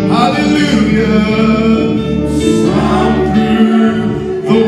Hallelujah. Some through the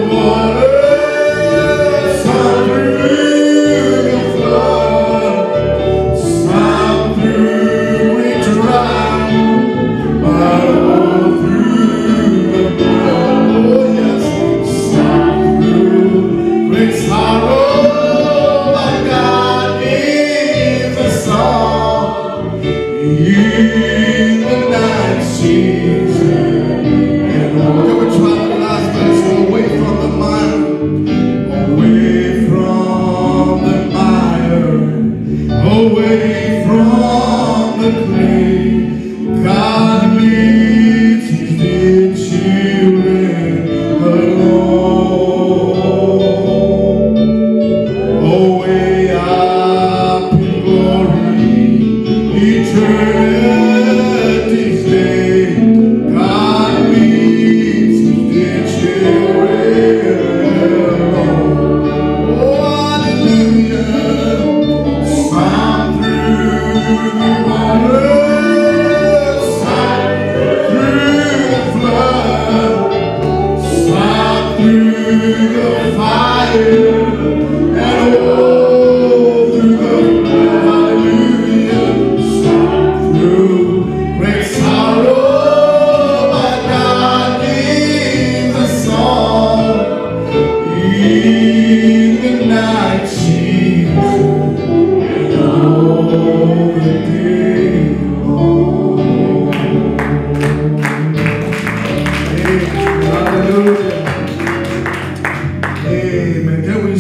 Amen. Can we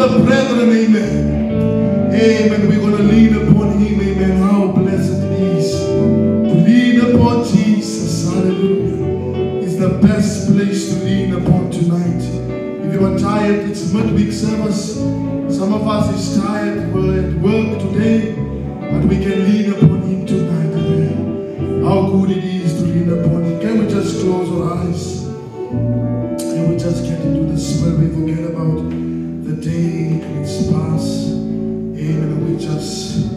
the brethren, amen. Amen. We're going to lean upon him, amen. How blessed it is to lean upon Jesus. Hallelujah. It's the best place to lean upon tonight. If you are tired, it's midweek service. Some of us is tired. We're at work today, but we can lean upon him tonight, amen. How good it is to lean upon him. Can we just close our eyes? And we just get into the spirit. We forget about the day and its past. Amen. We just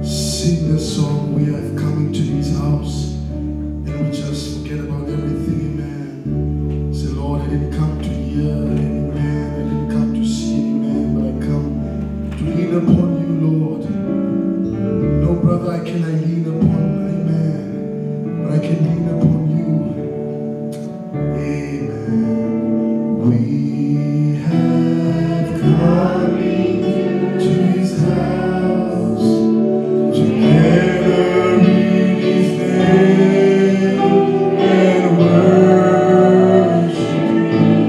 sing the song. We have come into his house. And we just forget about everything. Amen. Say, Lord, I didn't come to hear any man. I didn't come to see any man. But I come to lean upon you, Lord. No brother I lean upon. Amen. But I can lean upon you. Amen. We have come into his house together in his name and worship him.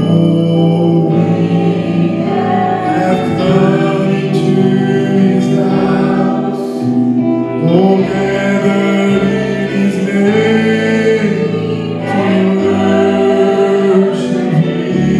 Oh, we have come into his house together in his name. Worship him.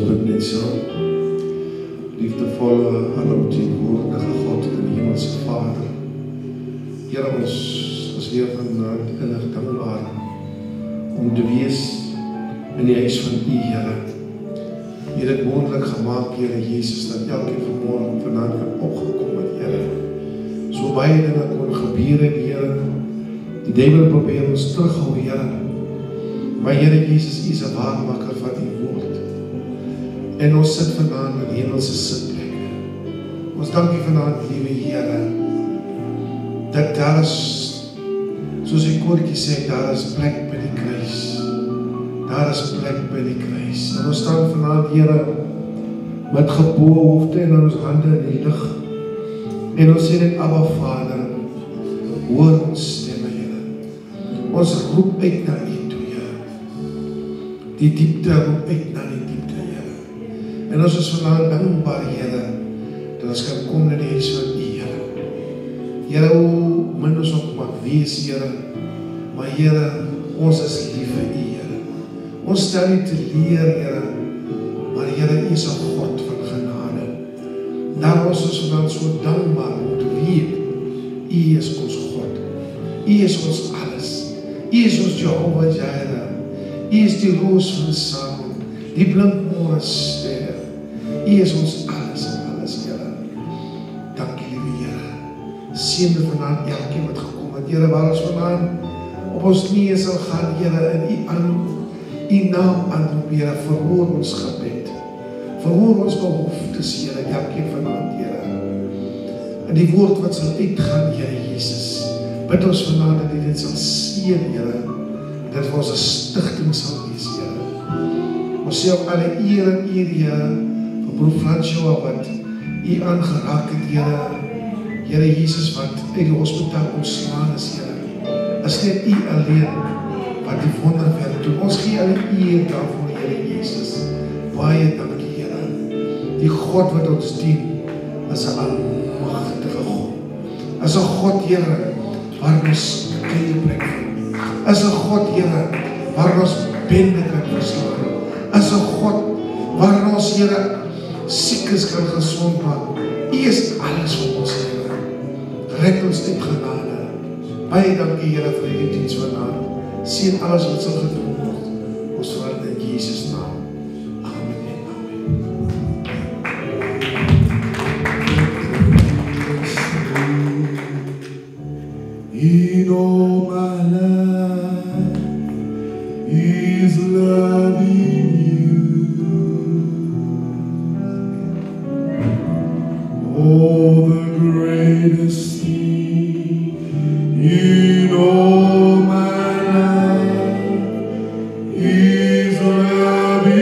ons bid net saam. Liefdevolle, alomteenwoordige God en Hemelse Vader. Here, ons is weer vanaand innig dankbaar om te wees in die huis van U, Here. U het dit moontlik gemaak, Here Jesus, dat elkeen vanmorgen vanaand kan opgekom het, Here. So baie dinge kon gebeur het, Here. Die duiwel probeer ons terughou, Here. Maar Here Jesus, U is 'n waarmaker van U woord. En ons sit vanaand in hemelse sitplekke. Ons dank U vanaand, liewe Here, dat daar is, soos die koortjie sê, daar is plek by die kruis. Daar is plek by die kruis. En ons staan vanaand, Here, met geboe hoofde en ons hande in die lig. En ons sê net, Abba Vader, hoor ons stemme, Here. Ons roep uit na U toe, Here. Die diepte roep uit na die diepte, Here. En ons is vanaand dankbaar, Here, dat ons kan kom na die huis van U, Here. Here, hoe min ons ook mag wees, Here, maar Here, ons is lief vir U, Here. Ons stel U te leer, Here, maar Here, U is 'n God van genade. Daarom is ons vanaand so dankbaar om te weet, U is ons God. U is ons alles. U is ons Jehovah Jireh. U is die roos van Saron, die blinkmorgenster. U is ons alles en alles, Here. Dankie, liewe Here. Seën vanaand elkeen wat gekom het, Here, waar ons vanaand op ons knieë sal gaan, Here, in U naam aanroep, Here, verhoor ons gebed. Verhoor ons behoeftes, Here, elkeen vanaand, Here. En die woord wat sal uitgaan, Here Jesus, bid ons vanaand dat U dit sal seën, Here, dat vir ons 'n stigting sal wees, Here. Ons sê ook alle eer en eer, Here, vir broer François wat U aangeraak het, Here. Here Jesus, wat uit die hospitaal ontslaan is, Here. Is net U alleen wat die wonderwerk doen. Ons gee alle eer daarvoor, Here Jesus. Baie dankie, Here. Die God wat ons dien, is 'n almagtige God. Is 'n God, Here, waar ons kuilplek vind. Is 'n God, Here, waar ons bende kan verslaan. Is 'n God waar ons, Here, siekes kan gesond maak. U is alles vir ons, Here. Red ons uit genade. Baie dankie, Here, vir die diens vanaand. Seën alles wat sal gedoen word. Ons vra in Jesus naam. Amen en amen. In all my life is loving you. Oh, the greatest thing in all my life is loving you.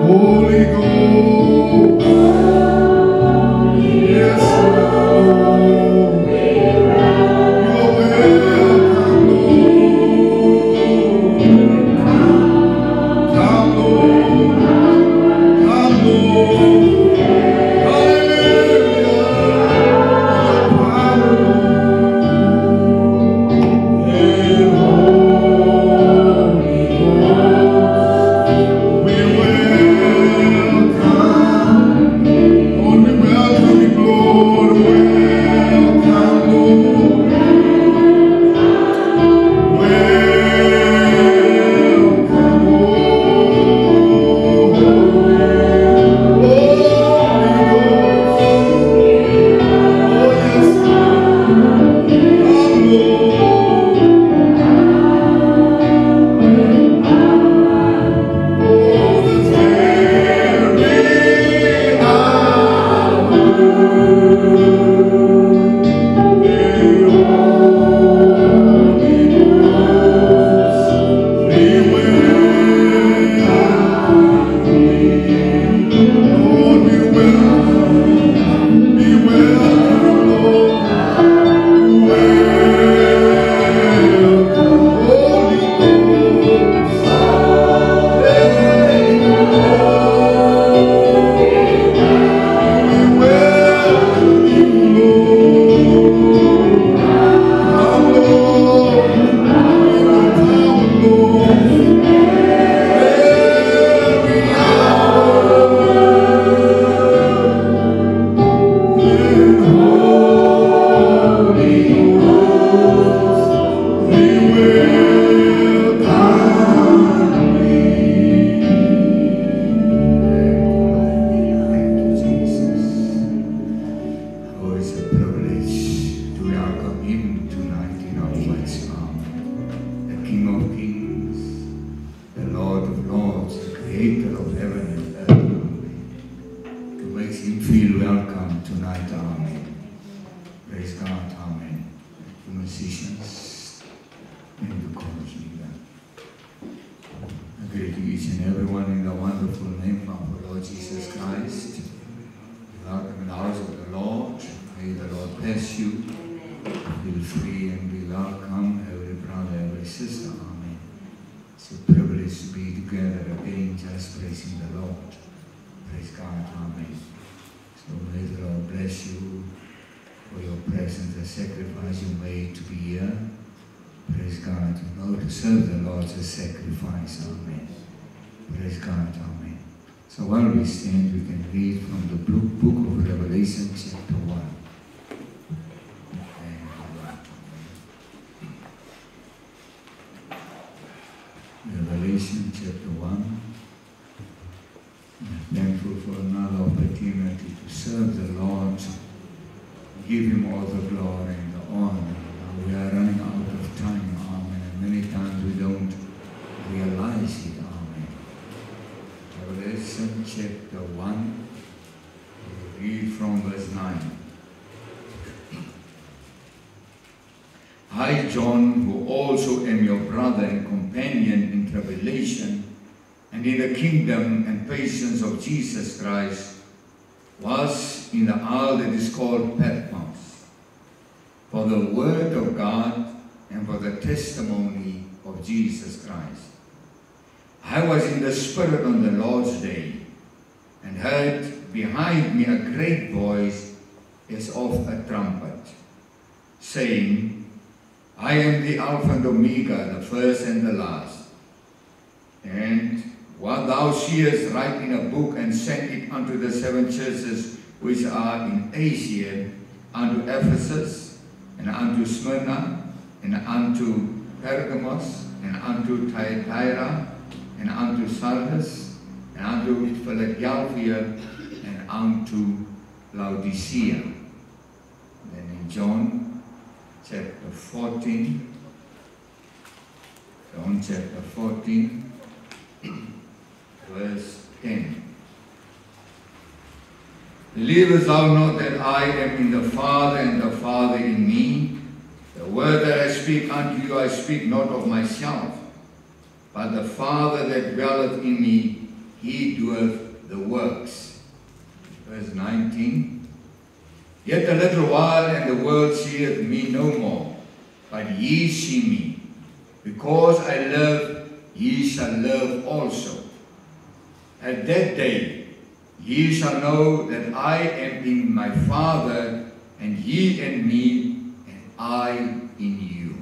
Holy Ghost, yes, Lord, you're welcome, Lord. Come, Lord, come, Lord. Hallelujah, your power, and Holy Ghost, we welcome. Lord, we welcome you, Lord. Welcome, Lord. Welcome, Lord. Holy Ghost. Oh, yes, Lord. Come, Lord. Oh, this very hour. I, John, who also am your brother and companion in tribulation and in the kingdom and patience of Jesus Christ, was in the isle that is called Patmos, for the word of God and for the testimony of Jesus Christ. I was in the Spirit on the Lord's day, and heard behind me a great voice as of a trumpet, saying, I am the Alpha and Omega, the first and the last. And what thou seest, write in a book, and send it unto the 7 churches which are in Asia, unto Ephesus, and unto Smyrna, and unto Pergamos, and unto Thyatira, and unto Sardis, and unto Philadelphia, and unto Laodicea. Then in John chapter 14, John chapter 14, verse 10. Believest thou not that I am in the Father, and the Father in me? speak unto you, I speak not of myself, but the Father that dwelleth in me, he doeth the works. Verse 19. Yet a little while, and the world seeth me no more, but ye see me. Because I live, ye shall live also. At that day ye shall know that I am in my Father, and ye in me, and I in you.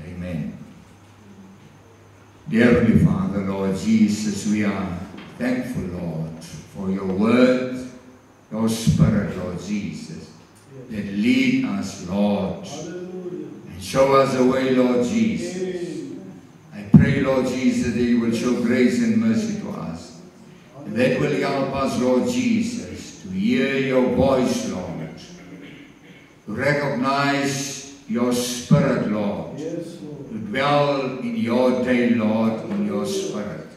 Amen. Dear Heavenly Father, Lord Jesus, we are thankful, Lord, for your word, your Spirit, Lord Jesus, that lead us, Lord, and show us the way, Lord Jesus. I pray, Lord Jesus, that you will show grace and mercy to us. And that will help us, Lord Jesus, to hear your voice, Lord, to recognize your Spirit, Lord, to dwell in your day, Lord, in your Spirit.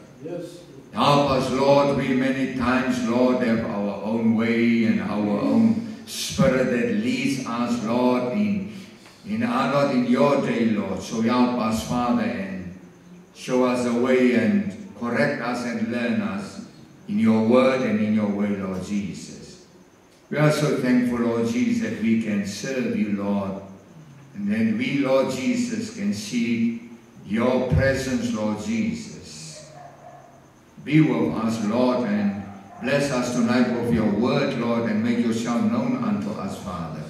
Help us, Lord. We many times, Lord, have our own way and our own spirit that leads us, Lord, not in your day, Lord. So help us, Father, and show us the way and correct us and learn us in your word and in your way, Lord Jesus. We are so thankful, Lord Jesus, that we can serve you, Lord. And then we, Lord Jesus, can see your presence, Lord Jesus. Be with us, Lord, and bless us tonight with your word, Lord, and make yourself known unto us, Father,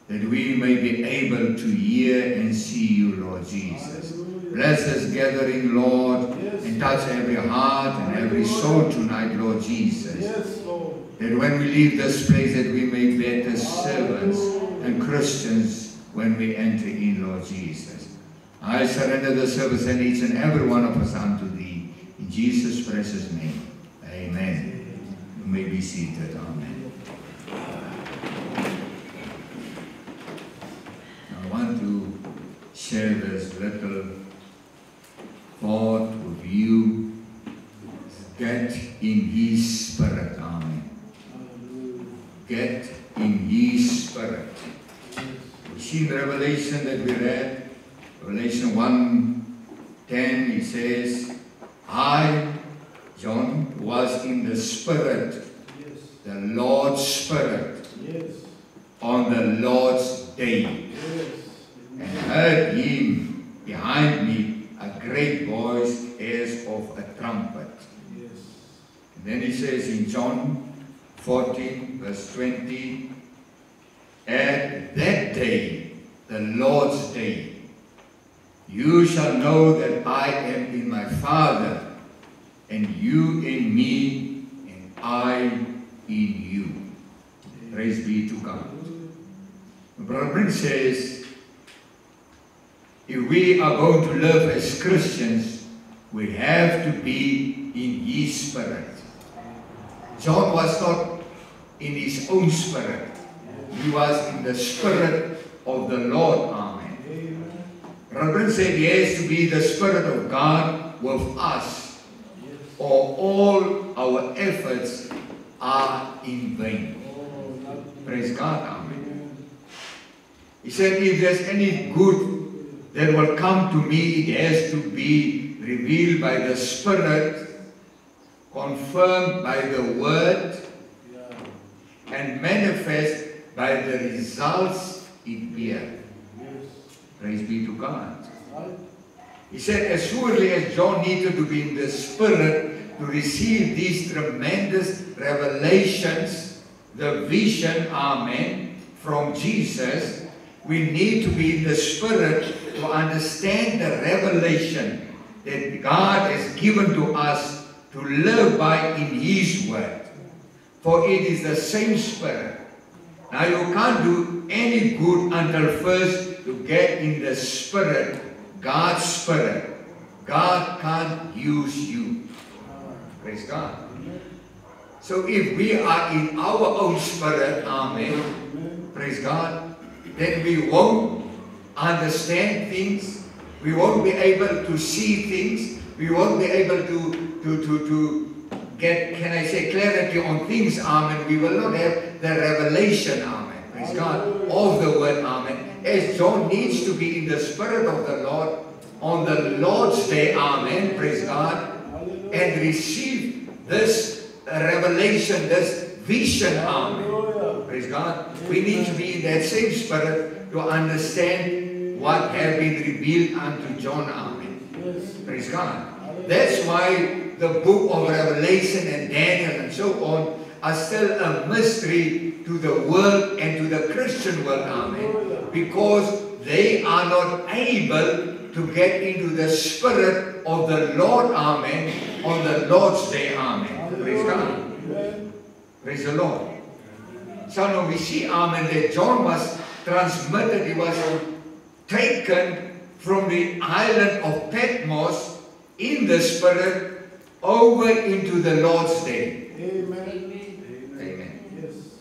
that we may be able to hear and see you, Lord Jesus. Bless this gathering, Lord, and touch every heart and every soul tonight, Lord Jesus. That when we leave this place, that we may be better servants and Christians when we enter in, Lord Jesus. I surrender the service and each and every one of us unto thee. In Jesus' precious name. Amen. You may be seated. Amen. I want to share this little thought with you. Get in his spirit. Amen. Get in his spirit. We see in Revelation that we read, Revelation 1:10, he says, I, John, was in the Spirit, the Lord's Spirit, on the Lord's day, and heard him behind me a great voice as of a trumpet. And then he says in John 14, verse 20, at that day, the Lord's day, you shall know that I am in my Father, and you in me, and I in you. Praise be to God. Brother Prince says, if we are going to live as Christians, we have to be in his spirit. John was not in his own spirit. He was in the spirit of the Lord. Amen. Brother said he has to be the Spirit of God with us, or all our efforts are in vain. Praise God. Amen. He said if there's any good that will come to me, it has to be revealed by the Spirit, confirmed by the Word, and manifest by the results it bears. Praise be to God. He said, as surely as John needed to be in the Spirit to receive these tremendous revelations, the vision, amen, from Jesus, we need to be in the Spirit to understand the revelation that God has given to us to live by in his word. For it is the same Spirit. Now you can't do any good until first to get in the Spirit, God's Spirit. God can't use you. Praise God. So if we are in our own spirit, amen, praise God, then we won't understand things. We won't be able to see things. We won't be able to get, can I say, clarity on things, amen. We will not have the revelation, amen, praise God, of the word, amen. as John needs to be in the Spirit of the Lord on the Lord's day, amen, praise God, and receive this revelation, this vision, amen, praise God. We need to be in that same spirit to understand what has been revealed unto John, amen, praise God. That's why the book of Revelation and Daniel and so on are still a mystery to the world and to the Christian world, amen, because they are not able to get into the spirit of the Lord, amen, on the Lord's day, amen. Praise God. Praise the Lord. So now we see, amen, that John was transmitted, he was taken from the island of Patmos in the spirit over into the Lord's day. Amen. Amen. Yes.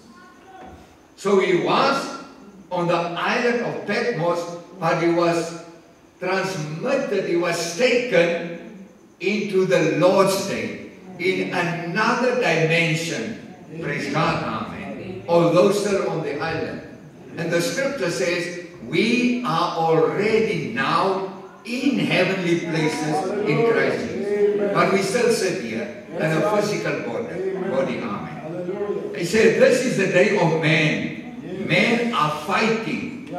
So he was on the island of Patmos, but he was transmitted, he was taken into the Lord's day, in another dimension. Praise God, amen. Although still on the island. And the scripture says, we are already now in heavenly places in Christ Jesus. But we still sit here in a physical body, amen. He said, this is the day of man. Men are fighting.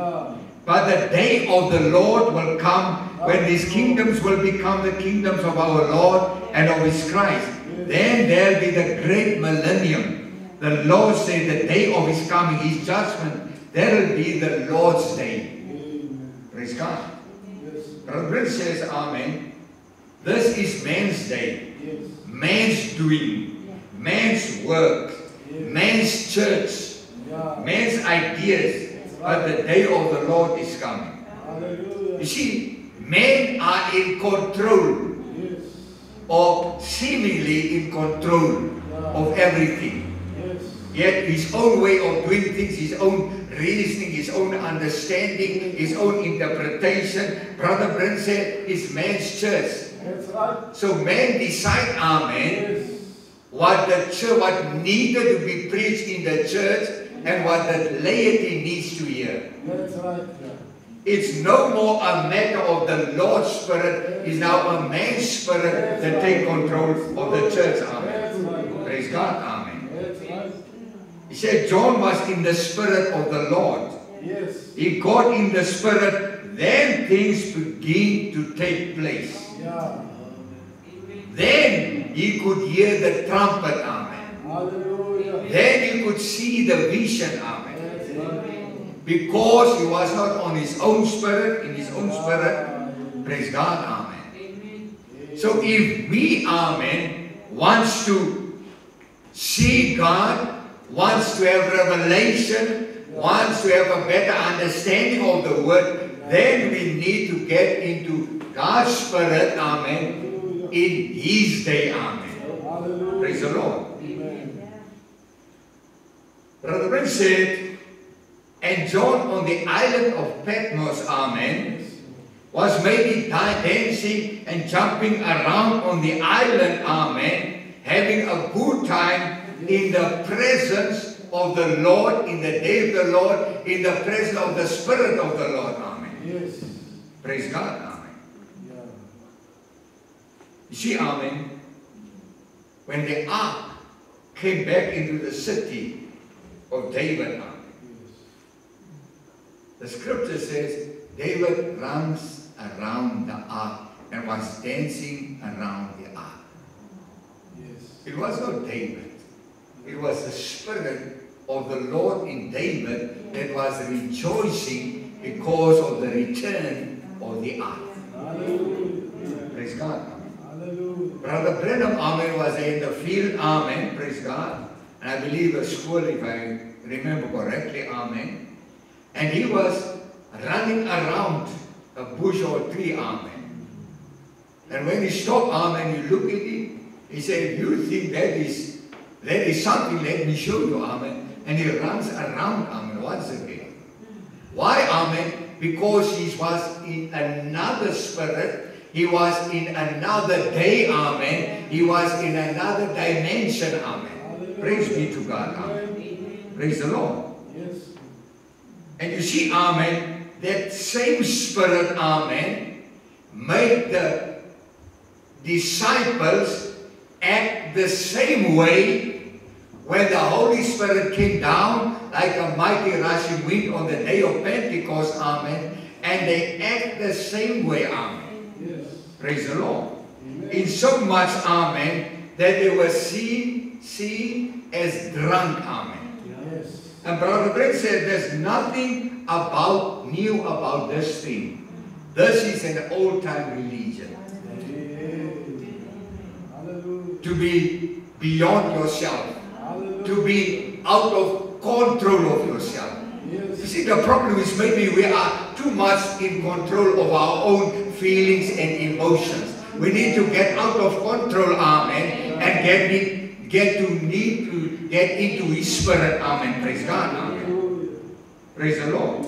But the day of the Lord will come when these kingdoms will become the kingdoms of our Lord and of His Christ. Then there will be the great millennium. The Lord said the day of His coming, His judgment, there will be the Lord's day. Praise God. Brother Brent says, amen. This is man's day. Man's doing. Man's work. Man's church. Man's ideas. But the day of the Lord is coming. You see, men are in control, or seemingly in control of everything. Yet his own way of doing things, his own reasoning, his own understanding, his own interpretation, Brother Brent said, is man's church. So men decide, amen, what the church, what needed to be preached in the church, and what the laity needs to hear. That's right. It's no more a matter of the Lord's Spirit, it's now a man's spirit that take control of the church. Amen. Praise God. Amen. He said John was in the Spirit of the Lord. Yes. He got in the Spirit, then things begin to take place. Yeah. Then he could hear the trumpet. Amen. Hallelujah. Then he could see the vision. Amen. Because he was not on his own spirit, in his own spirit. Praise God. Amen. So if we, amen, wants to see God, wants to have revelation, wants to have a better understanding of the word, then we need to get into God's spirit, amen, in His day, amen. Praise the Lord. Brother Ben said, and John on the island of Patmos, amen, was maybe dancing and jumping around on the island, amen, having a good time in the presence of the Lord, in the day of the Lord, in the presence of the Spirit of the Lord, amen. Yes. Praise God, amen. Yeah. You see, amen, when the ark came back into the city of David, amen, the scripture says David runs around the ark and was dancing around the ark. Yes. It was not David. It was the Spirit of the Lord in David that was rejoicing because of the return of the ark. Hallelujah. Praise God. Hallelujah. Brother Brenham, amen, was in the field, amen, praise God. And I believe a school, if I remember correctly, amen. And he was running around a bush or tree, amen. And when he stopped, amen, you look at it, he said, you think that is something, let me show you, amen. And he runs around, amen, once again. Why, amen? Because he was in another spirit, he was in another day, amen. He was in another dimension, amen. Praise be to God, amen. Praise the Lord. Yes. And you see, amen, same Spirit, amen, made the disciples act the same way when the Holy Spirit came down like a mighty rushing wind on the day of Pentecost, amen, and they act the same way, amen. Yes. Praise the Lord. Amen. In so much, amen, that they were seen as drunk, amen. Yes. And Brother Brent said there's nothing new about this thing. This is an old-time religion. Amen. To be beyond yourself. Hallelujah. To be out of control of yourself. Yes. You see, the problem is maybe we are too much in control of our own feelings and emotions. We need to get out of control, amen, and get into His Spirit, amen. Praise God, amen. Praise the Lord.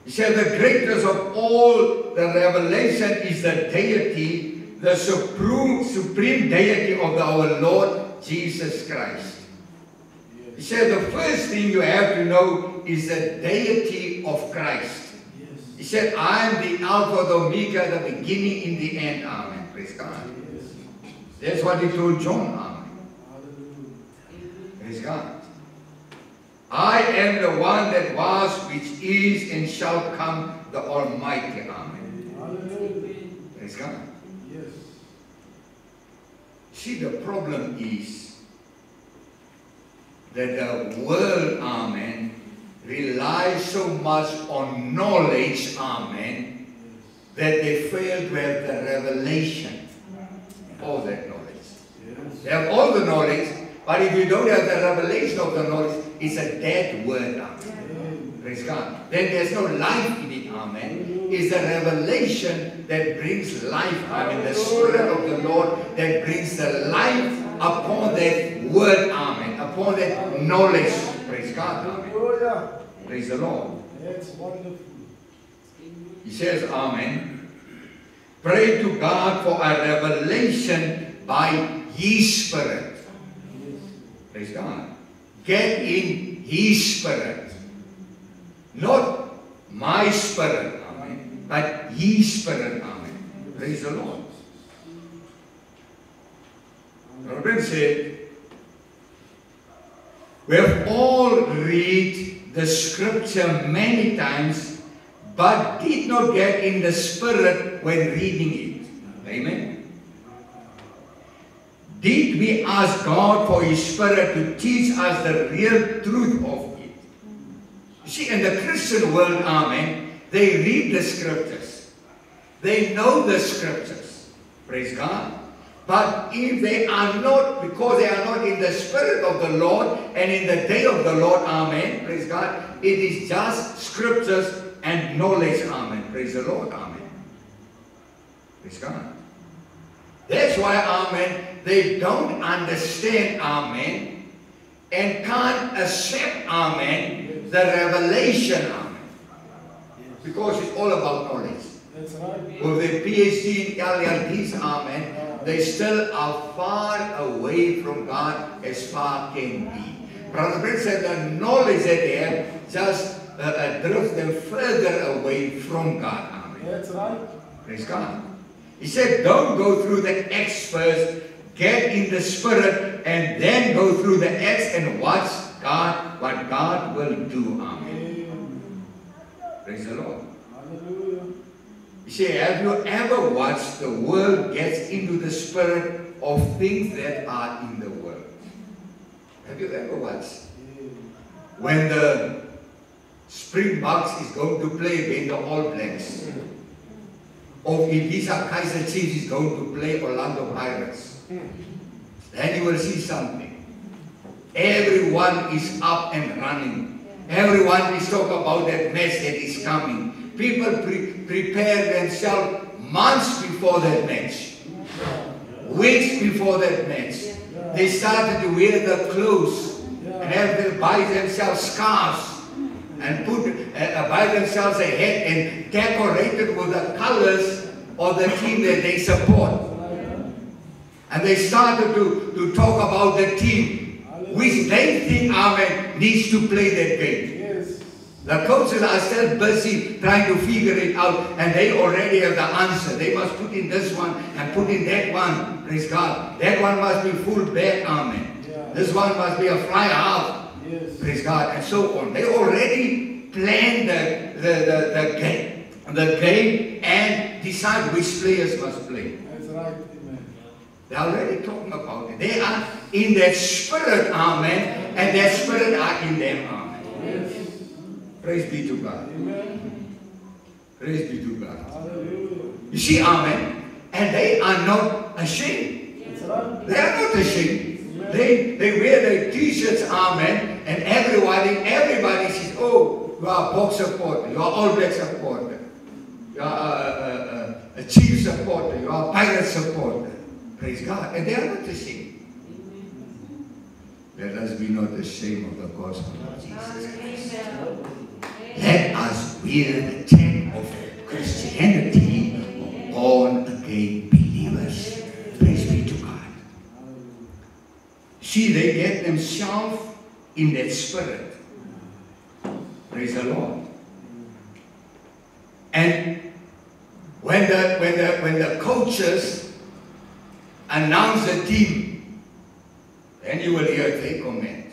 He said the greatest of all the revelation is the deity, the supreme deity of our Lord Jesus Christ. He said the first thing you have to know is the deity of Christ. He said, I am the Alpha, the Omega, the beginning in the end. Amen. Praise God. That's what He told John. Amen. Praise God. I am the one that was, which is, and shall come, the Almighty. Amen. Praise God. Yes. See, the problem is that the world, amen, relies so much on knowledge, amen, that they fail to have the revelation of that knowledge. They have all the knowledge, but if you don't have the revelation of the knowledge, it's a dead word, amen. Praise God. Then there's no life in it, amen. It's the revelation that brings life, amen. The Spirit of the Lord that brings the life upon that word, amen. Upon that knowledge, praise God, amen. Praise the Lord. That's wonderful. He says, amen. Pray to God for a revelation by His Spirit. Praise God. Get in His Spirit. Not my spirit, amen, but His Spirit, amen. Praise the Lord. Robin said, we have all read the scripture many times, but did not get in the Spirit when reading it. Amen. Did we ask God for His Spirit to teach us the real truth of it? You see, in the Christian world, amen, they read the scriptures. They know the scriptures. Praise God. But if they are not, because they are not in the Spirit of the Lord and in the day of the Lord, amen, praise God, it is just scriptures and knowledge, amen, praise the Lord, amen. Praise God. That's why, amen, they don't understand, amen, and can't accept, amen, the revelation, amen. Because it's all about knowledge. That's right. With their PhD in LLDs, amen, they still are far away from God as far can be. Brother Brent said the knowledge that they have just drifts them further away from God. Amen. That's right. Praise God. He said, don't go through the Acts first, get in the Spirit, and then go through the Acts and watch God, what God will do. Amen. Praise the Lord. Hallelujah. You see, have you ever watched the world gets into the spirit of things that are in the world? Have you ever watched? When the Springboks is going to play against the All Blacks, or if Ibiza Kaiser Chiefs is going to play Orlando Pirates, then you will see something. Everyone is up and running. Everyone is talking about that match that is coming. People prepare themselves months before that match. Weeks before that match. They started to wear the clothes and have to buy themselves scarves and buy themselves a hat and decorate it with the colors of the team that they support. And they started to talk about the team which they think, amen, needs to play that game. The coaches are still busy trying to figure it out, and they already have the answer. They must put in this one and put in that one. Praise God. That one must be full back. Amen. Yeah. This one must be a fly half. Yes. Praise God. And so on. They already planned the game and decide which players must play. That's right. Amen. They're already talking about it. They are in that spirit. Amen. And that spirit are in them. Amen. Yes. Praise be to God. Amen. Praise be to God. Hallelujah. You see, amen. And they are not ashamed. That's right. They are not ashamed. Amen. They wear their t-shirts, amen. And everybody says, oh, you are a Box supporter, you are All Black supporter, you are a Chief supporter, you are a Pirate supporter. Praise God. And they are not ashamed. Let us be not ashamed of the gospel of Jesus Christ. Let us wear the tag of Christianity, born again believers. Praise be to God. See, they get themselves in that spirit. Praise the Lord. And when the coaches announce the team, then you will hear their comment.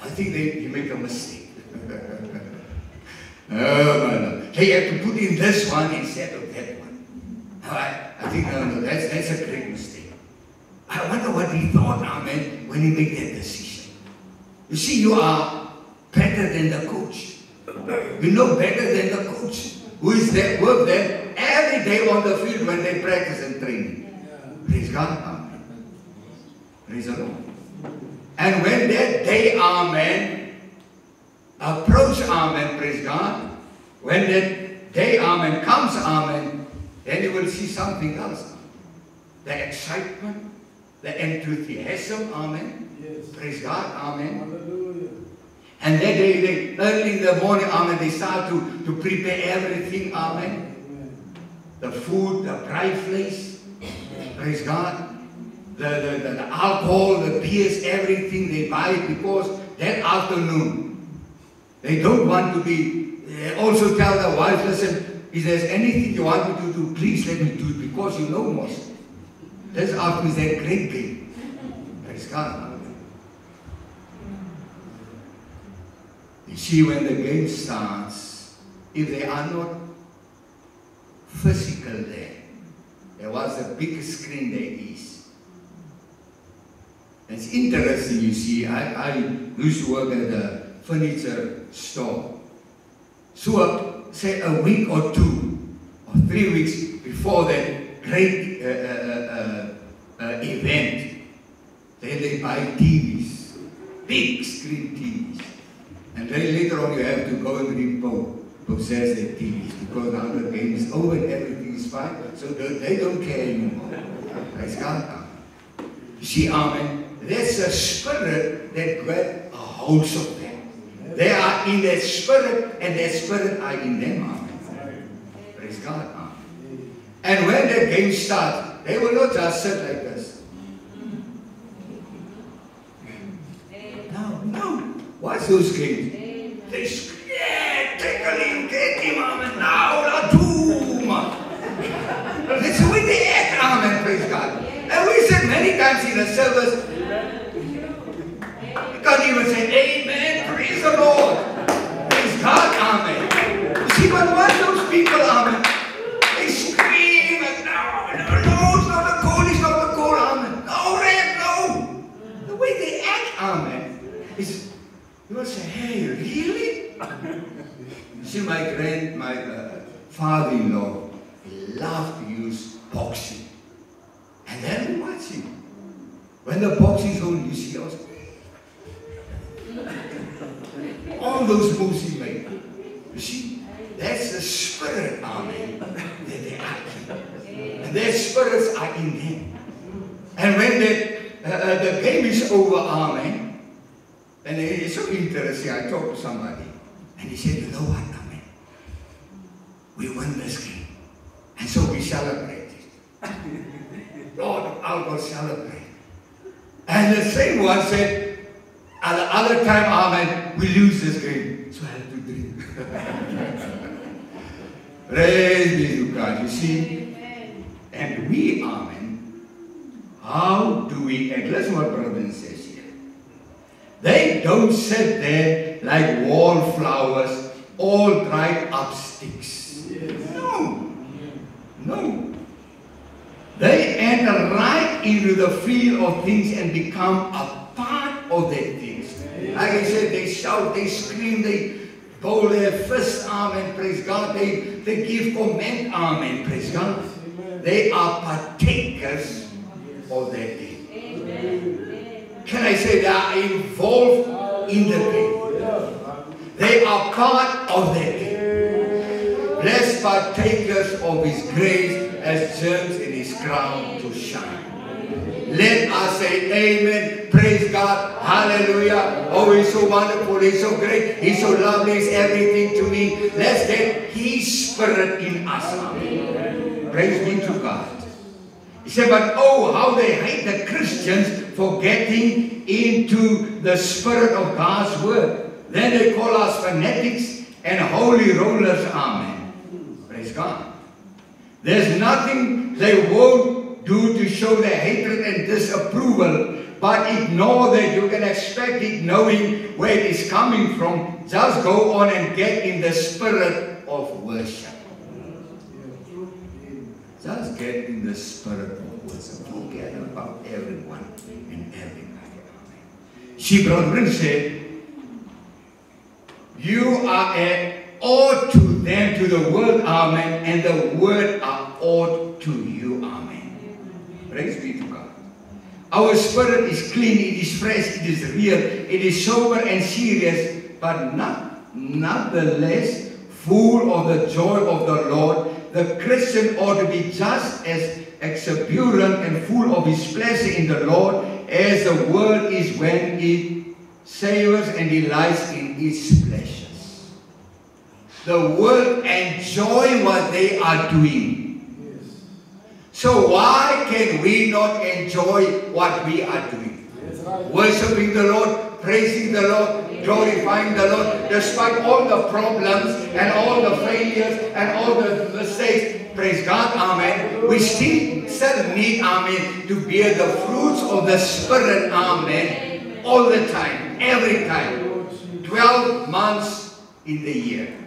I think you make a mistake. No. They have to put in this one instead of that one. I think, no, that's a great mistake. I wonder what he thought, amen, when he made that decision. You see, you are better than the coach. You know better than the coach. Who is there, work there every day on the field when they practice and training. Praise God, amen. Praise the Lord. And when that day, amen, approach, amen, praise God. When that day, amen, comes, amen, then you will see something else. The excitement, the enthusiasm, amen. Yes. Praise God, amen. Hallelujah. And then they early in the morning, amen, they start to prepare everything, amen. Amen. The food, the bright place, praise God. The alcohol, the beers, everything they buy because that afternoon, they don't want to be, they also tell their wife, listen, if there's anything you want me to do, please let me do it because you know most. This afternoon is a great game. Praise God. You see, when the game starts, if they are not physical there was a big screen there is. It's interesting, you see, I used to work at a furniture store. So, say a week or 2 or 3 weeks before that great event, then they buy TVs, big screen TVs. And then later on you have to go and possess the TVs because now the game is over and everything is fine. So they don't care anymore. Praise God. You see, amen. There's a spirit that grabs a hold of them. They are in that spirit and that spirit are in them. Amen. Praise God. Amen. And when the game starts, they will not just sit like this. No. Watch those games. They scream, take a little, get him, amen. Now, la doom. That's the way they act, amen. Praise God. And we said many times in the service, you can't even say, amen, praise the Lord. Praise God, amen. You see, but watch those people, amen. They scream, and no, it's not the coal, amen. No, red, no. The way they act, amen, is, you will say, hey, really? You see, my father-in-law, he loved to use boxing. And then we watch him. When the boxing is on, you see us. All those moves he made. You see, that's the spirit, amen, that they are in. And their spirits are in him. And when the game is over, amen, and it's so interesting, I talked to somebody, and he said, you know what, amen, we won this game. And so we celebrated. Lord, I'll go celebrate. And the same one said, At the other time, amen, we lose this game. So I have to drink. Praise be to God. You see? And we, amen, how do we act? Listen what Brother says here. They don't sit there like wallflowers, all dried up sticks. No. No. They enter right into the field of things and become a part of their things. Like I said, they shout, they scream, they bow their fists, amen, praise God. They give comment, amen, praise God. They are partakers of their thing. Can I say they are involved in the thing? They are part of their thing. Blessed partakers of His grace as gems in His crown to shine. Let us say amen. Praise God. Hallelujah. Oh, He's so wonderful. He's so great. He's so lovely. He's everything to me. Let's get His Spirit in us. Amen. Praise be to God. He said, but oh, how they hate the Christians for getting into the Spirit of God's Word. Then they call us fanatics and holy rollers. Amen. Praise God. There's nothing they won't do to show their hatred and disapproval, but ignore that. You can expect it knowing where it is coming from. Just go on and get in the spirit of worship. Just get in the spirit of worship. Forget about everyone and everybody. See, Brother Brin said, you are an ought to them, to the world, amen, and the word are ought to you, amen. Praise be to God. Our spirit is clean, it is fresh, it is real, it is sober and serious, but nonetheless full of the joy of the Lord. The Christian ought to be just as exuberant and full of his pleasure in the Lord as the world is when it savors and delights in its pleasures. The world enjoy what they are doing. So why can we not enjoy what we are doing? Worshipping the Lord, praising the Lord, glorifying the Lord, despite all the problems and all the failures and all the mistakes. Praise God, amen. We still need, amen, to bear the fruits of the Spirit, amen, all the time, every time. 12 months in the year.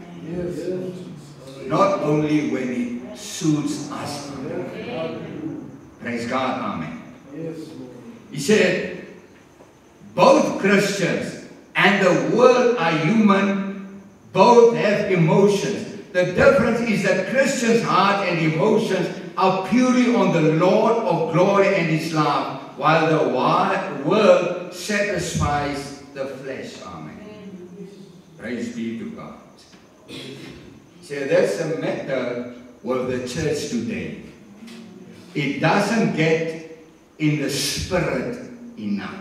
Not only when it suits us. Praise God, amen. He said, both Christians and the world are human, both have emotions. The difference is that Christians' heart and emotions are purely on the Lord of glory and His love, while the world satisfies the flesh. Amen. Praise be to God. So that's the matter with the church today. It doesn't get in the Spirit enough.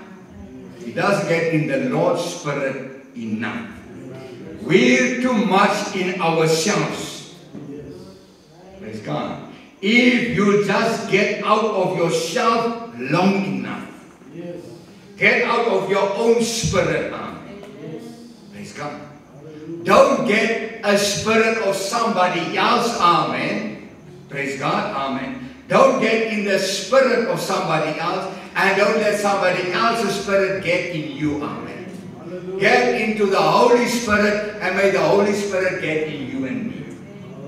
It doesn't get in the Lord's Spirit enough. We're too much in ourselves. Praise God. If you just get out of yourself long enough, get out of your own spirit. Praise God. Don't get a spirit of somebody else. Amen. Praise God. Amen. Don't get in the spirit of somebody else, and don't let somebody else's spirit get in you. Amen. Get into the Holy Spirit, and may the Holy Spirit get in you and me.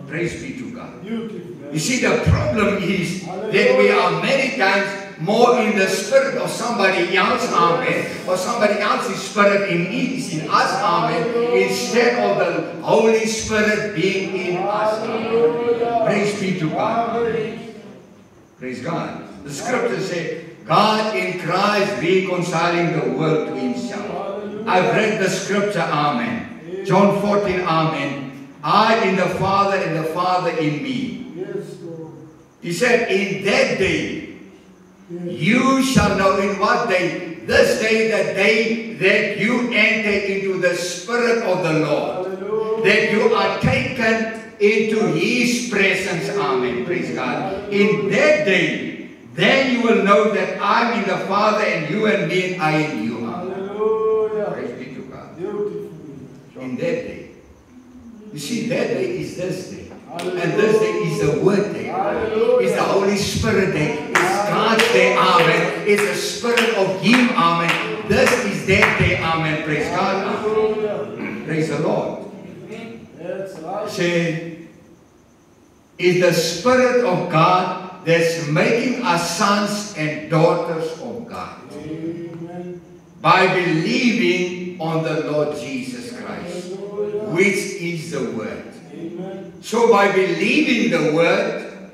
Praise be to God. You see, the problem is that we are many times more in the spirit of somebody else, amen, or somebody else's spirit is in us, amen, instead of the Holy Spirit being in us, amen. Praise be to God, amen. Praise God. The scriptures say, God in Christ reconciling the world to Himself. I've read the scripture, amen. John 14, amen. I in the Father and the Father in me. He said, in that day, you shall know. In what day? This day, the day that you enter into the Spirit of the Lord. That you are taken into His presence. Amen. Praise God. In that day, then you will know that I'm in the Father and you and me, I in you. Amen. in that day. You see, that day is this day. And this day is the Word Day. It's the Holy Spirit Day. It's God's Day, amen. It's the Spirit of Him, amen. This is that day, amen. Praise God, amen. Praise the Lord. Say, it's the Spirit of God that's making us sons and daughters of God. By believing on the Lord Jesus Christ, which is the Word. So by believing the Word,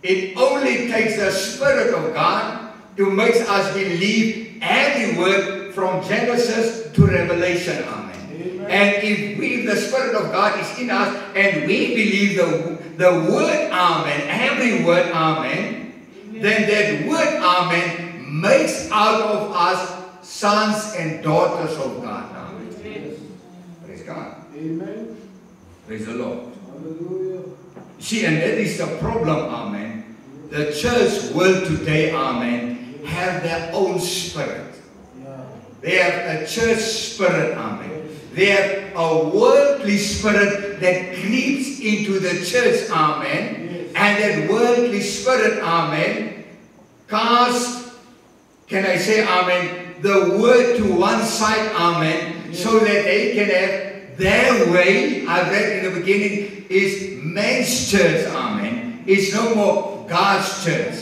it only takes the Spirit of God to make us believe every word from Genesis to Revelation. Amen. And if the Spirit of God is in us and we believe the Word, amen, every word, amen, then that Word, amen, makes out of us sons and daughters of God. Amen. Praise God. Amen. Praise the Lord. Hallelujah. See, and that is the problem, amen. The church world today, amen, have their own spirit. They have a church spirit, amen. They have a worldly spirit that creeps into the church, amen. And that worldly spirit, amen, casts, can I say, amen, the word to one side, amen, so that they can have their way. I read in the beginning, is man's church, amen. It's no more God's church.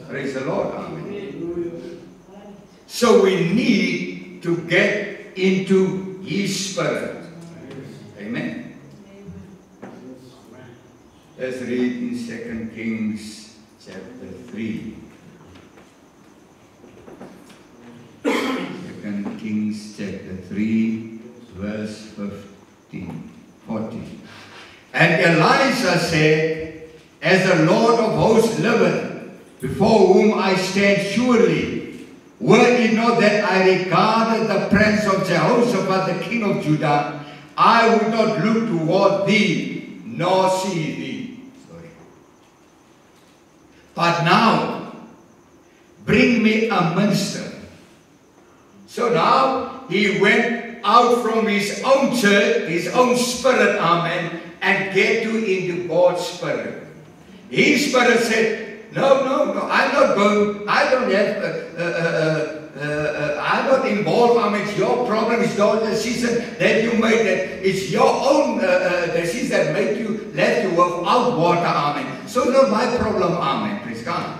Praise the Lord, amen. So we need to get into His Spirit. Amen. Let's read in 2 Kings chapter 3. 2 Kings chapter 3, verse 14. And Elisha said, as the Lord of hosts liveth, before whom I stand surely, were it not that I regarded the prince of Jehoshaphat, the king of Judah, I would not look toward thee, nor see thee. But now, bring me a minister. So now, he went out from his own church, his own spirit, amen, and get into God's Spirit. His Spirit said, no, I'm not going, I don't have, I'm not involved, amen, it's your problem, it's your decision that you made, that it's your own decision that made you, left you without water, amen. So not my problem, amen, praise God.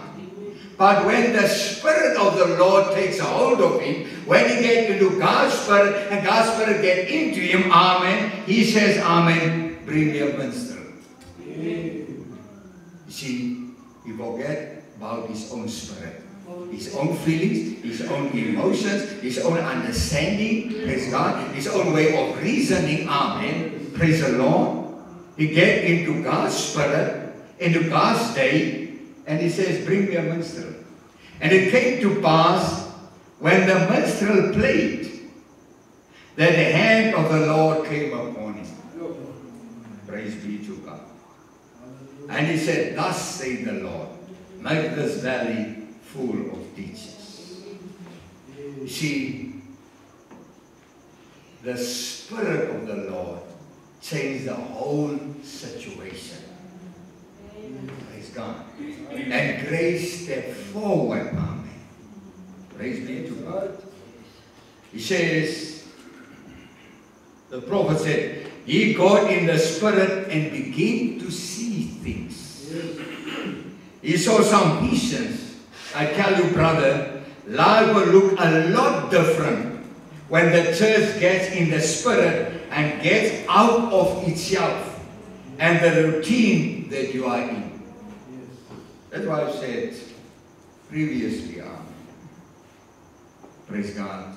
But when the Spirit of the Lord takes a hold of him, when he gets into God's Spirit, and God's Spirit gets into him, amen, he says, amen, bring me a minister. You see, he forget about his own spirit, his own feelings, his own emotions, his own understanding, praise God, his own way of reasoning, amen, praise the Lord. He get into God's Spirit, into God's day, and he says, bring me a minstrel. And it came to pass, when the minstrel played, that the hand of the Lord came upon him. Praise be to God. And he said, thus saith the Lord, make this valley full of ditches. You see, the Spirit of the Lord changed the whole situation. Praise God. And grace stepped forward, amen. Praise be to God. He says, the prophet said, he got in the Spirit and began to see things. He saw some visions. I tell you, brother, life will look a lot different when the church gets in the Spirit and gets out of itself and the routine that you are in. That's why I said previously, praise God,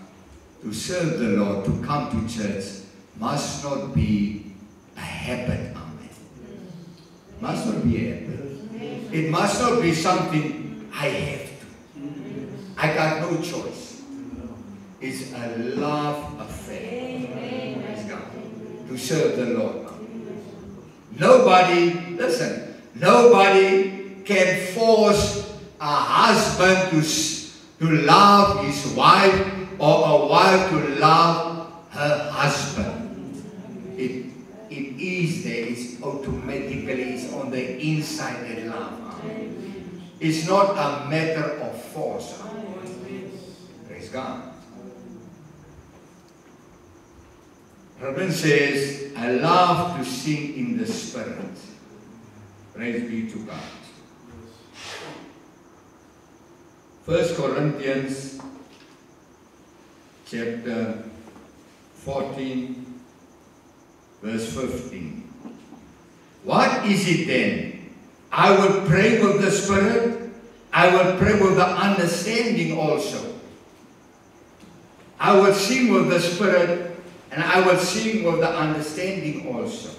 to serve the Lord, to come to church, must not be a habit, amen. Must not be a habit. It must not be something I have to. I got no choice. It's a love affair, praise God, to serve the Lord. Nobody, listen, nobody can force a husband to love his wife or a wife to love her husband. It is there. It's automatically, it's on the inside, that love. Amen. It's not a matter of force. Amen. Praise God. Robin says, I love to sing in the Spirit. Praise be to God. 1 Corinthians chapter 14, verse 15. What is it then? I will pray with the Spirit. I will pray with the understanding also. I will sing with the Spirit, and I will sing with the understanding also.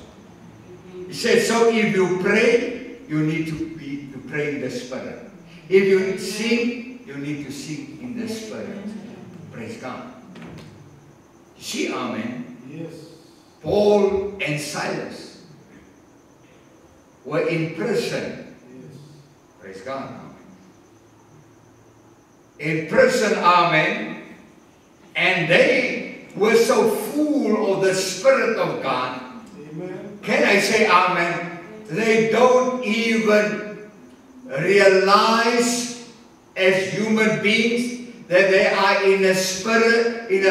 He said, so if you pray, you need to pray in the Spirit. If you sing, you need to sing in the Spirit. Praise God. See, amen. Yes. Paul and Silas were in prison. Yes. Praise God. Amen. In prison, amen. And they were so full of the Spirit of God. Amen. Can I say amen? They don't even realize as human beings that they are in a spirit, in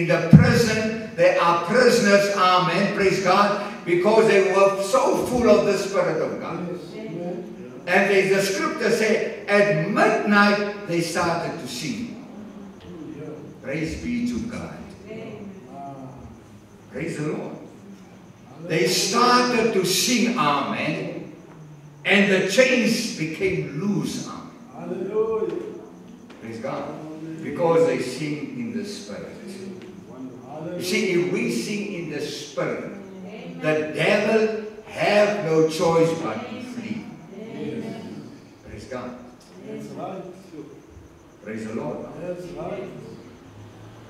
the prison. They are prisoners, amen, praise God, because they were so full of the Spirit of God. Amen. And the scripture says, at midnight they started to sing. Praise be to God. Praise the Lord. They started to sing, amen, and the chains became loose, amen. Hallelujah. Praise God. Because they sing in the Spirit. You see, if we sing in the Spirit, the devil have no choice but to flee. Praise God. Praise the Lord.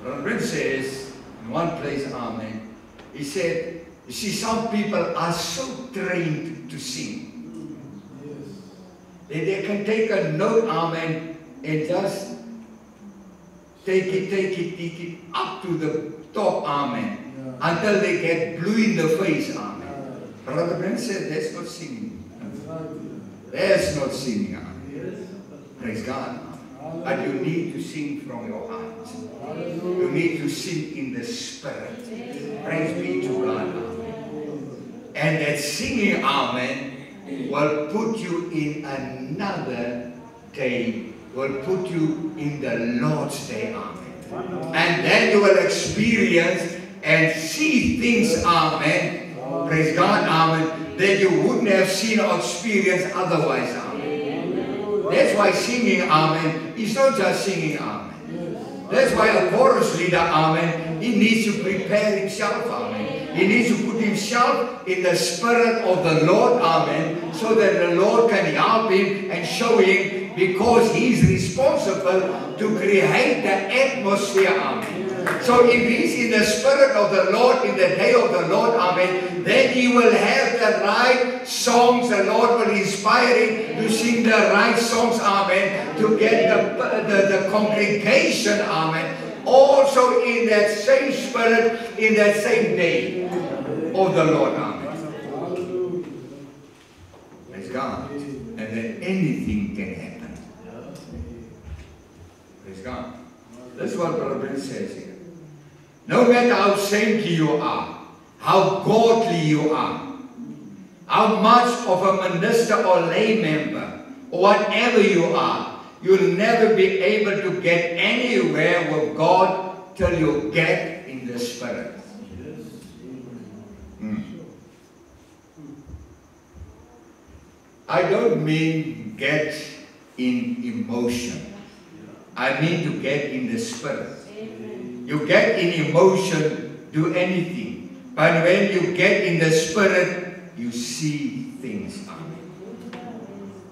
Brother says, in one place, amen, he said, you see, some people are so trained to sing. They can take a note, amen, and just take it up to the top, amen, until they get blue in the face, amen. Brother Brent said, that's not singing. That's not singing, amen. Praise God. But you need to sing from your heart. You need to sing in the Spirit. Praise be to God. Amen. And that singing, amen, will put you in another day. Will put you in the Lord's day. Amen. And then you will experience and see things, amen. Praise God, amen, that you wouldn't have seen or experienced otherwise, amen. That's why singing, amen, is not just singing, amen. That's why a chorus leader, amen, he needs to prepare himself, amen. He needs to put himself in the Spirit of the Lord, amen, so that the Lord can help him and show him, because he's responsible to create the atmosphere, amen. So if he's in the Spirit of the Lord, in the day of the Lord, amen, then he will have the right songs. The Lord will inspire him to sing the right songs, amen, to get the congregation, amen, also in that same Spirit, in that same day of the Lord, amen. Praise God. And then anything can happen. Praise God. That's what Brother Ben says here. No matter how saintly you are, how godly you are, how much of a minister or lay member, or whatever you are, you'll never be able to get anywhere with God till you get in the Spirit. I don't mean get in emotion. I mean to get in the Spirit. You get in emotion, do anything. But when you get in the Spirit, you see things.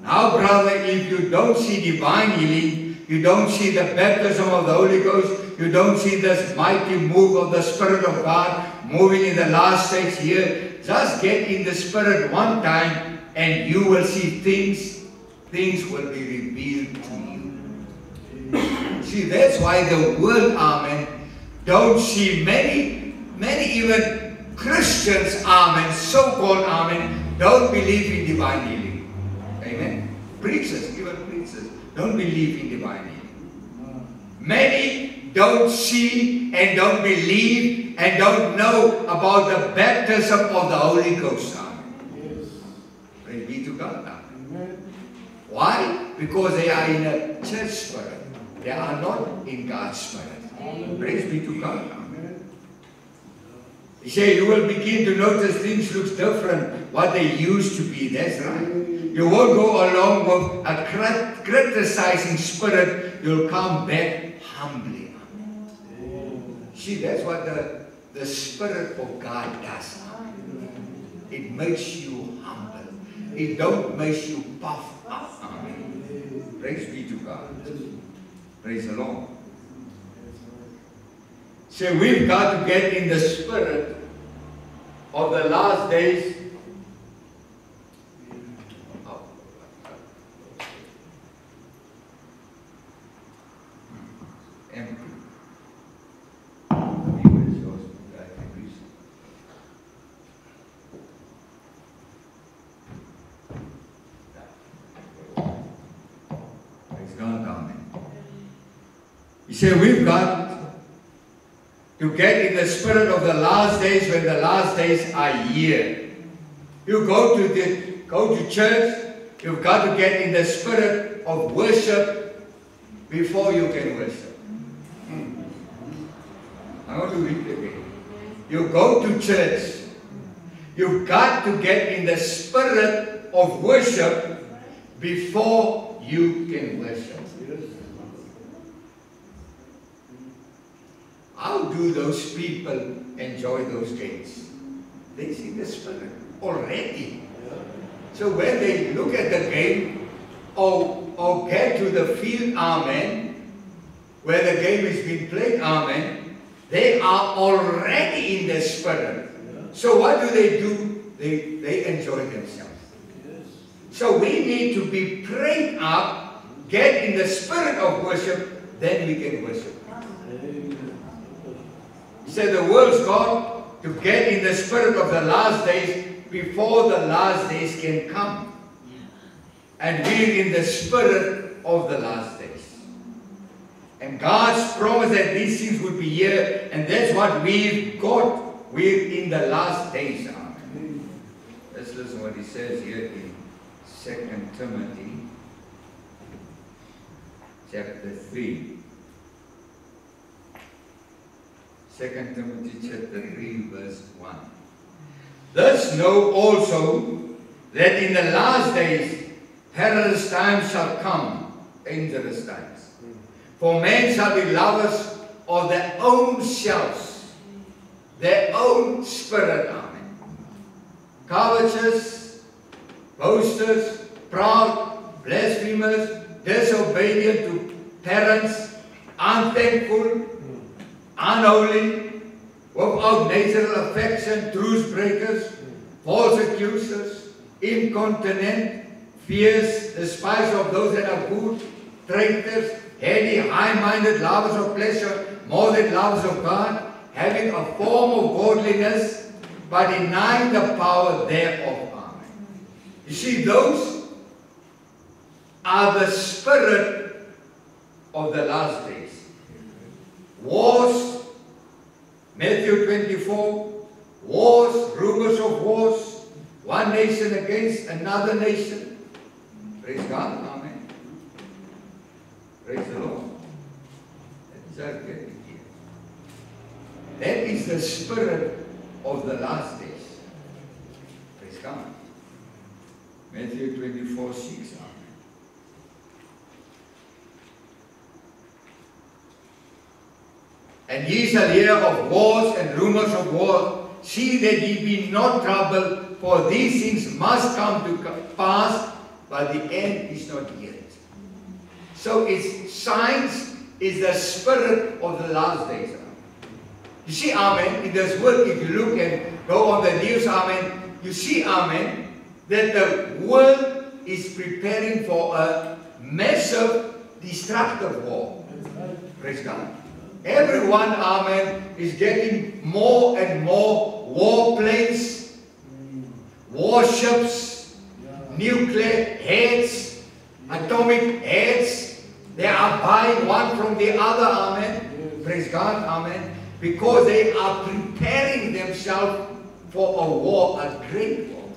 Now, brother, if you don't see divine healing, you don't see the baptism of the Holy Ghost, you don't see this mighty move of the Spirit of God moving in the last stage here, just get in the Spirit one time and you will see things. Things will be revealed to you. See, that's why the world, amen, don't see many many even Christians, amen, so-called amen, don't believe in divine healing. Amen. Preachers, even preachers, don't believe in divine healing. Many don't see and don't believe and don't know about the baptism of the Holy Ghost. Amen. Praise be to God. Amen. Why? Because they are in a church spirit. They are not in God's spirit. Praise be to God. You say you will begin to notice things look different what they used to be. That's right. You won't go along with a criticizing spirit. You'll come back humbly. See, that's what the Spirit of God does. It makes you humble. It don't make you puff up. Amen. Praise be to God. Praise the Lord. So we've got to get in the spirit of the last days. Empty. Praise God, amen. He said we've got to get in the spirit of the last days when the last days are here. You go to church, you've got to get in the spirit of worship before you can worship. I want to read it again. You go to church, you've got to get in the spirit of worship before you can worship. How do those people enjoy those games? They see the spirit already. So when they look at the game or get to the field, amen, where the game is being played, amen, they are already in the spirit. So what do? They enjoy themselves. So we need to be prayed up, get in the spirit of worship, then we can worship. He said the world's got to get in the spirit of the last days before the last days can come. And we're in the spirit of the last days. And God's promise that these things would be here, and that's what we've got. We're in the last days. Amen. Let's listen to what he says here in 2 Timothy chapter 3. 2 Timothy chapter 3 verse 1. Thus know also that in the last days perilous times shall come, dangerous times. For men shall be lovers of their own selves, their own spirit, amen. Covetous, boasters, proud, blasphemers, disobedient to parents, unthankful, unholy, without natural affection, truce breakers, false accusers, incontinent, fierce, despisers of those that are good, traitors, heady, high-minded, lovers of pleasure, more than lovers of God, having a form of godliness, but denying the power thereof. Amen. You see, those are the spirit of the last days. Wars, Matthew 24, wars, rumors of wars, one nation against another nation. Praise God, amen. Praise the Lord. That is our getting here. That is the spirit of the last days. Praise God. Matthew 24, 6, amen. And ye shall hear of wars and rumors of wars. See that ye be not troubled, for these things must come to pass, but the end is not yet. So it's science is the spirit of the last days. You see, amen, in this world, if you look and go on the news, amen, you see, amen, that the world is preparing for a massive destructive war. Praise God. Everyone, amen, is getting more and more warplanes, warships, nuclear heads, atomic heads. They are buying one from the other, amen. Praise God, amen. Because they are preparing themselves for a war, a great war.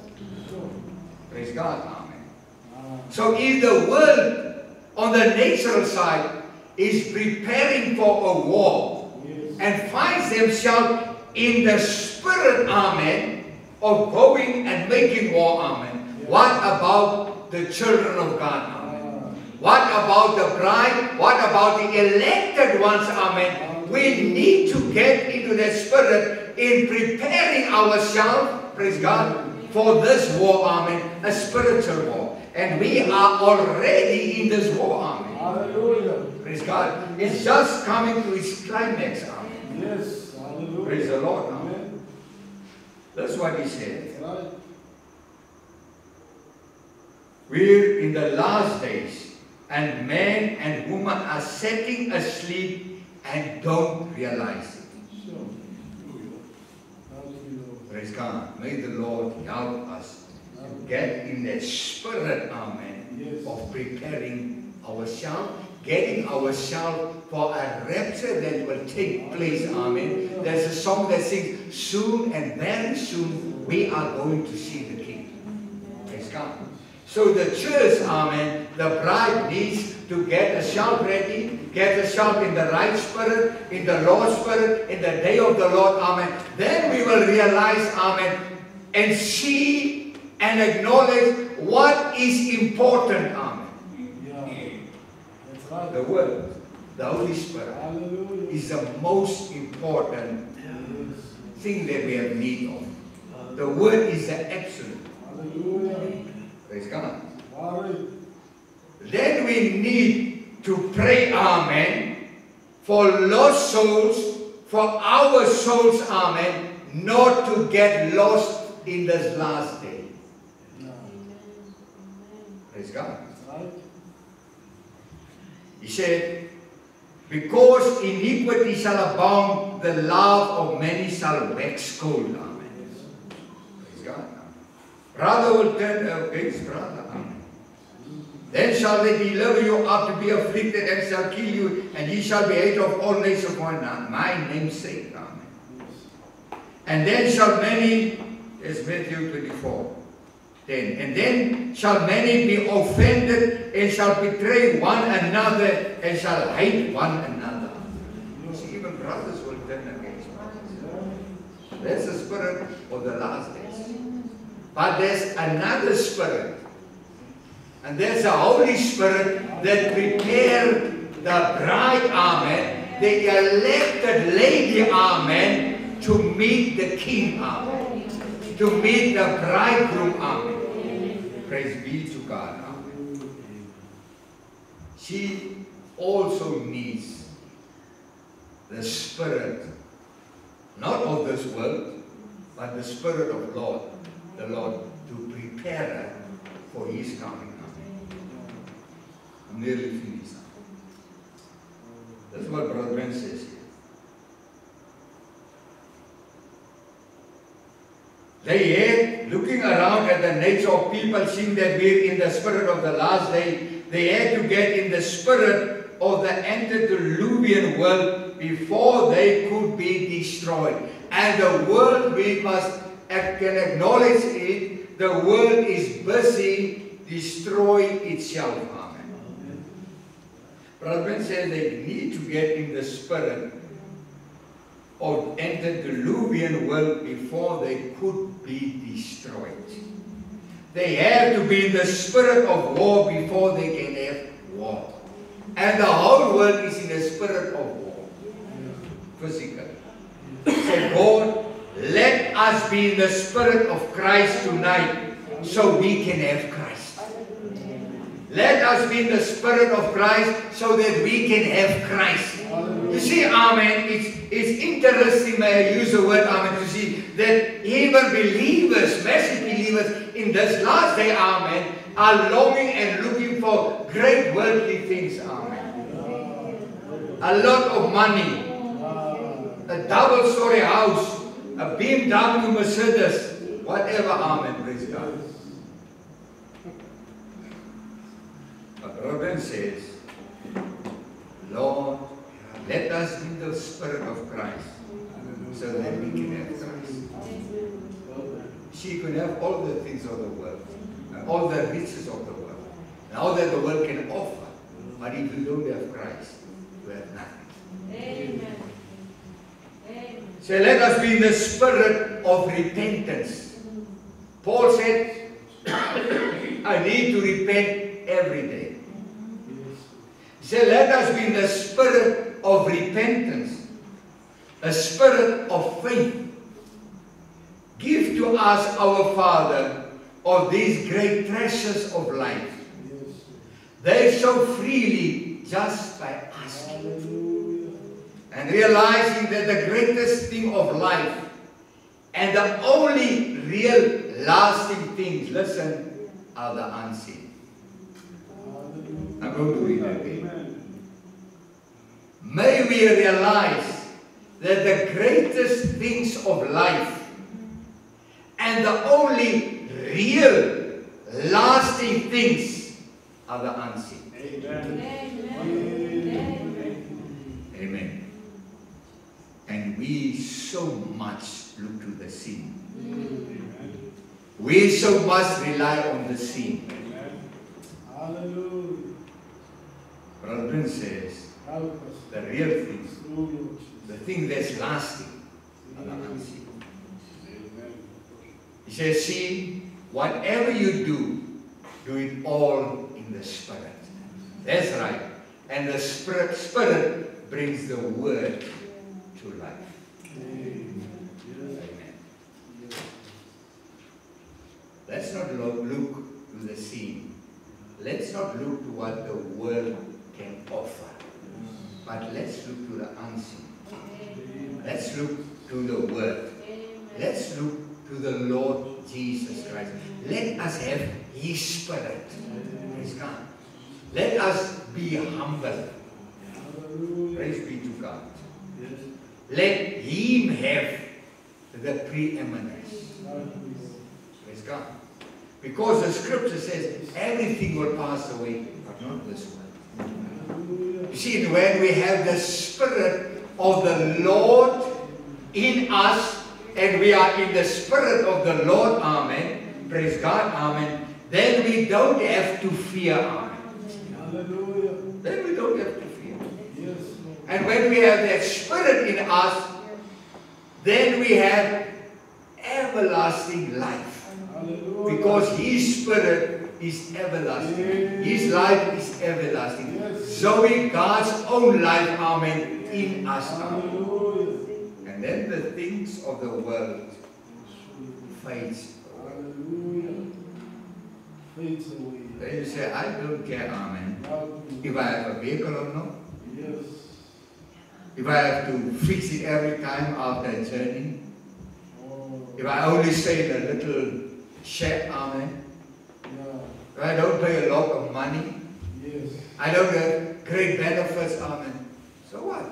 Praise God, amen. So if the world on the natural side is preparing for a war and finds themselves in the spirit, amen, of going and making war, amen. What about the children of God, amen? What about the bride? What about the elected ones, amen? We need to get into the spirit in preparing ourselves, praise God, for this war, amen, a spiritual war. And we are already in this war, amen. Hallelujah. Praise God. It's just coming to its climax, amen. Yes. Hallelujah. Praise the Lord, amen. That's what he said. Right. We're in the last days, and man and woman are setting asleep and don't realize it. Sure. Hallelujah. Praise God. May the Lord help us to get in that spirit, amen, Yes. of preparing ourselves, getting ourselves for a rapture that will take place, amen. There's a song that sings, soon and very soon we are going to see the King. Praise God. So the church, amen, the bride needs to get herself ready, get herself in the right spirit, in the Lord's spirit, in the day of the Lord, amen. Then we will realize, amen, and see and acknowledge what is important, amen. Yeah. That's right. The Word, the Holy Spirit, Hallelujah. is the most important Yes. thing that we have need of. The Word is the absolute. Hallelujah. Praise God. Hallelujah. Then we need to pray, amen, for lost souls, for our souls, amen, not to get lost in this last day. Yeah. Praise God. That's right. He said, because iniquity shall abound, the love of many shall wax cold. Amen. Praise God. Brother will turn against brother. Amen. Then shall they deliver you up to be afflicted and shall kill you, and ye shall be hated of all nations for my name's sake. Amen. And then shall many, as Matthew 24, 10, and then shall many be offended and shall betray one another and shall hate one another. See, even brothers will turn against brothers. That's the spirit of the last days. But there's another spirit, and there's a Holy Spirit that prepared the bride, amen, the elected lady, amen, to meet the King, amen, to meet the bridegroom, amen. Praise be to God, amen. She also needs the Spirit, not of this world, but the Spirit of Lord, the Lord, to prepare her for His coming. I'm nearly finished now. That's what Brother Ben says here. They had, looking around at the nature of people, seeing that we're in the spirit of the last day, they had to get in the spirit of the antediluvian world before they could be destroyed. And the world, we can acknowledge it, the world is busy destroying itself. Amen. Brother Ben says they need to get in the spirit of antediluvian world before they could be destroyed. They have to be in the spirit of war before they can have war. And the whole world is in the spirit of war. Physical. Say, God, let us be in the spirit of Christ tonight so we can have Christ. Let us be in the spirit of Christ so that we can have Christ. You see, amen, it's interesting, may I use the word, amen, to see that even believers, massive believers in this last day, amen, are longing and looking for great worldly things, amen. A lot of money, a double-story house, a BMW Mercedes, whatever, amen, praise God. But Robin says, Lord, let us in the Spirit of Christ so that we can have Christ. She can have all the things of the world, and all the riches of the world, and all that the world can offer. But if you don't have Christ, you have nothing. Amen. Amen. So let us be in the spirit of repentance. Paul said, I need to repent every day. He said, let us be in the spirit of repentance, a spirit of faith. Give to us, our Father, of these great treasures of life. They so freely just by asking. And realizing that the greatest thing of life and the only real lasting things, listen, are the unseen. I'm going to read that again. May we realize that the greatest things of life and the only real lasting things are the unseen. Amen. Amen. And we so much look to the seen. We so much rely on the seen. Hallelujah. Brother Prince says, the real things, the thing that's lasting, are the unseen. He says, see, whatever you do, do it all in the Spirit. That's right. And the Spirit brings the Word to life. Amen. Let's not look to the seen. Let's not look to what the world can offer. But let's look to the unseen. Let's look to the Word. Let's look to the Lord Jesus Christ. Let us have His Spirit. Praise God. Let us be humble. Praise be to God. Let Him have the preeminence. Praise God. Because the scripture says everything will pass away, but not this one. You see, when we have the Spirit of the Lord in us, and we are in the Spirit of the Lord, amen, praise God, amen, then we don't have to fear, amen. Hallelujah. Then we don't have to fear. Yes. And when we have that Spirit in us, then we have everlasting life. Hallelujah. Because His Spirit is everlasting. His life is everlasting. Zoe, God's own life, amen, in us, amen. Hallelujah. And then the things of the world fades away. Hallelujah. Fades away. Then you say, I don't care, amen, if I have a vehicle or not. Yes. If I have to fix it every time after a journey. Oh. If I only stay in a little shed, amen. Yeah. If I don't pay a lot of money. Yes. I don't have great benefits, amen. So what?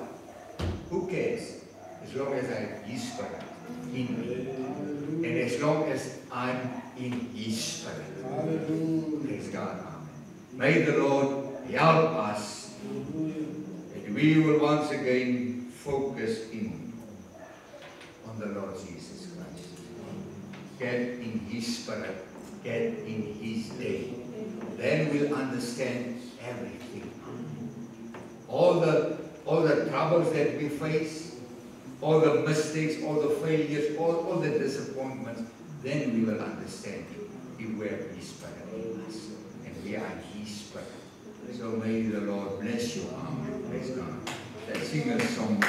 Who cares? As long as I have His Spirit in me. And as long as I'm in His Spirit. Hallelujah. Praise God, amen. May the Lord help us that we will once again focus in on the Lord Jesus Christ. Get in His Spirit. Get in His day. Then we'll understand everything. All the troubles that we face, all the mistakes, all the failures, all the disappointments, then we will understand if we have His Spirit in us. And we are His Spirit. So may the Lord bless you. Amen. Praise God. Let's sing a song.